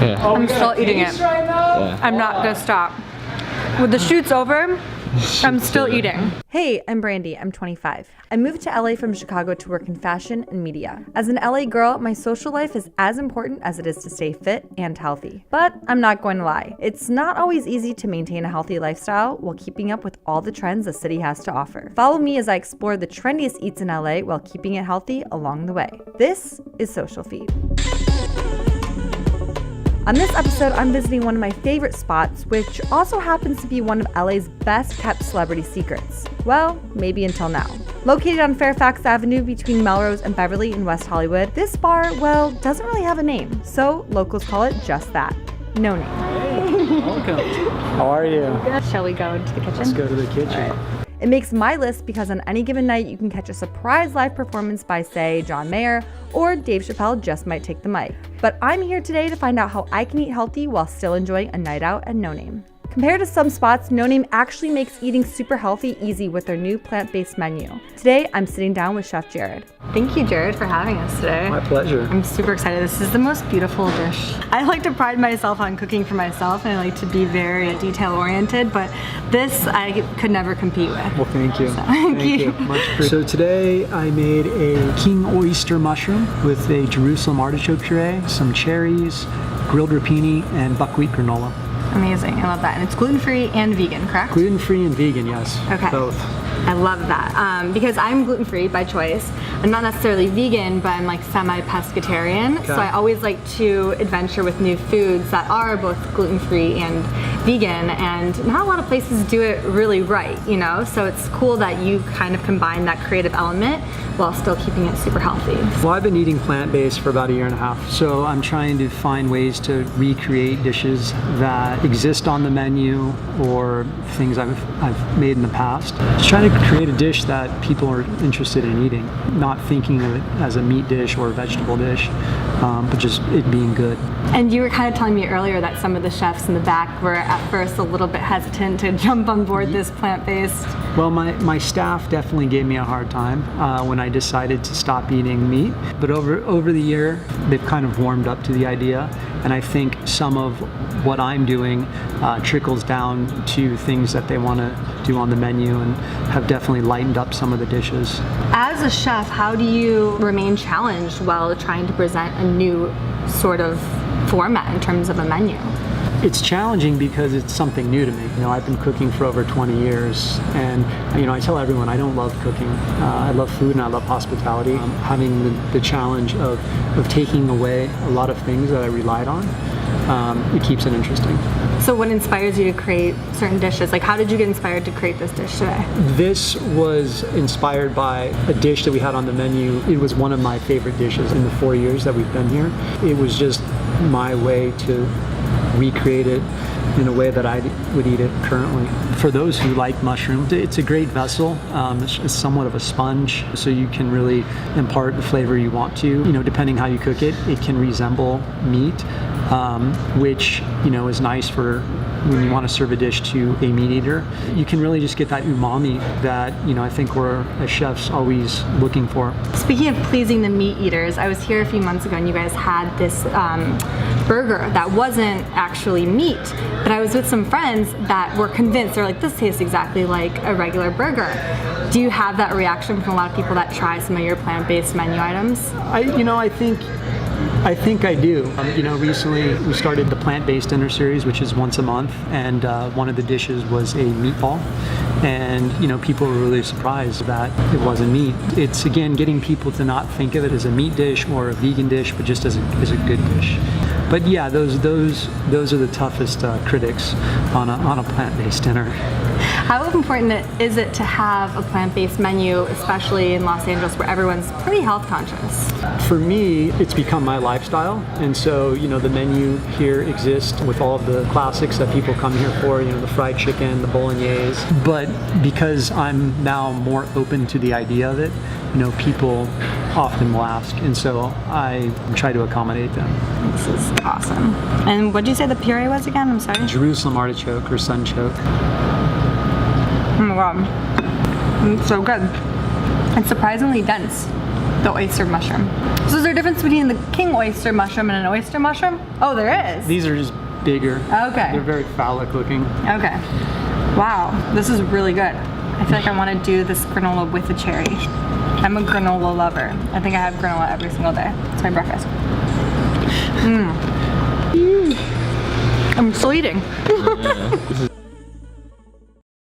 Yeah. I'm still eating it. Yeah. I'm not gonna stop. With the shoot's over, I'm still eating. Hey, I'm Brandi. I'm 25. I moved to LA from Chicago to work in fashion and media. As an LA girl, my social life is as important as it is to stay fit and healthy. But I'm not going to lie. It's not always easy to maintain a healthy lifestyle while keeping up with all the trends the city has to offer. Follow me as I explore the trendiest eats in LA while keeping it healthy along the way. This is Social Feed. On this episode, I'm visiting one of my favorite spots, which also happens to be one of LA's best kept celebrity secrets. Well, maybe until now. Located on Fairfax Avenue between Melrose and Beverly in West Hollywood, this bar, well, doesn't really have a name, so locals call it just that. No name. Hey, welcome. How are you? Shall we go into the kitchen? Let's go to the kitchen. It makes my list because on any given night you can catch a surprise live performance by, say, John Mayer, or Dave Chappelle just might take the mic. But I'm here today to find out how I can eat healthy while still enjoying a night out at No Name. Compared to some spots, No Name actually makes eating super healthy easy with their new plant-based menu. Today, I'm sitting down with Chef Jared. Thank you, Jared, for having us today. My pleasure. I'm super excited. This is the most beautiful dish. I like to pride myself on cooking for myself, and I like to be very detail-oriented, but this I could never compete with. Well, thank you. So, thank you. Much appreciated. So today I made a king oyster mushroom with a Jerusalem artichoke puree, some cherries, grilled rapini, and buckwheat granola. Amazing, I love that. And it's gluten-free and vegan, correct? Gluten-free and vegan, yes. Okay. Both. I love that because I'm gluten-free by choice. I'm not necessarily vegan, but I'm like semi-pescatarian. Okay. So I always like to adventure with new foods that are both gluten-free and vegan, and not a lot of places do it really right, you know? So it's cool that you kind of combine that creative element while still keeping it super healthy. Well, I've been eating plant-based for about a year and a half, so I'm trying to find ways to recreate dishes that exist on the menu or things I've made in the past. Just trying to create a dish that people are interested in eating, not thinking of it as a meat dish or a vegetable dish, but just it being good. And you were kind of telling me earlier that some of the chefs in the back were at first a little bit hesitant to jump on board this plant-based. Well, my staff definitely gave me a hard time when I decided to stop eating meat, but over the year they've kind of warmed up to the idea, and I think some of what I'm doing trickles down to things that they want to do on the menu, and have definitely lightened up some of the dishes. As a chef, how do you remain challenged while trying to present a new sort of format in terms of a menu? It's challenging because it's something new to me. You know, I've been cooking for over 20 years, and you know, I tell everyone I don't love cooking. I love food and I love hospitality. Having the challenge of taking away a lot of things that I relied on, it keeps it interesting. So what inspires you to create certain dishes? Like, how did you get inspired to create this dish today? This was inspired by a dish that we had on the menu. It was one of my favorite dishes in the 4 years that we've been here. It was just my way to recreate it in a way that I would eat it currently. For those who like mushrooms, it's a great vessel. It's somewhat of a sponge, so you can really impart the flavor you want to. You know, depending how you cook it, it can resemble meat, which, you know, is nice for when you want to serve a dish to a meat eater. You can really just get that umami that, you know, I think we're as chefs always looking for. Speaking of pleasing the meat eaters, I was here a few months ago and you guys had this burger that wasn't actually meat, but I was with some friends that were convinced. They're like, this tastes exactly like a regular burger. Do you have that reaction from a lot of people that try some of your plant-based menu items? I think I do. You know, recently we started the plant-based dinner series, which is once a month, and one of the dishes was a meatball. And, you know, people were really surprised that it wasn't meat. It's, again, getting people to not think of it as a meat dish or a vegan dish, but just as a good dish. But yeah, those are the toughest critics on a plant-based dinner. How important is it to have a plant-based menu, especially in Los Angeles where everyone's pretty health conscious? For me, it's become my lifestyle, and so, you know, the menu here exists with all of the classics that people come here for, you know, the fried chicken, the bolognese. But because I'm now more open to the idea of it, you know, people often will ask, and so I try to accommodate them. This is awesome. And what did you say the puree was again? I'm sorry. Jerusalem artichoke or sunchoke. Oh my god, it's so good. It's surprisingly dense. The oyster mushroom. So is there a difference between the king oyster mushroom and an oyster mushroom? Oh, there is. These are just bigger. Okay. They're very phallic looking. Okay. Wow, this is really good. I feel like I want to do this granola with a cherry. I'm a granola lover. I think I have granola every single day. It's my breakfast. I'm still eating.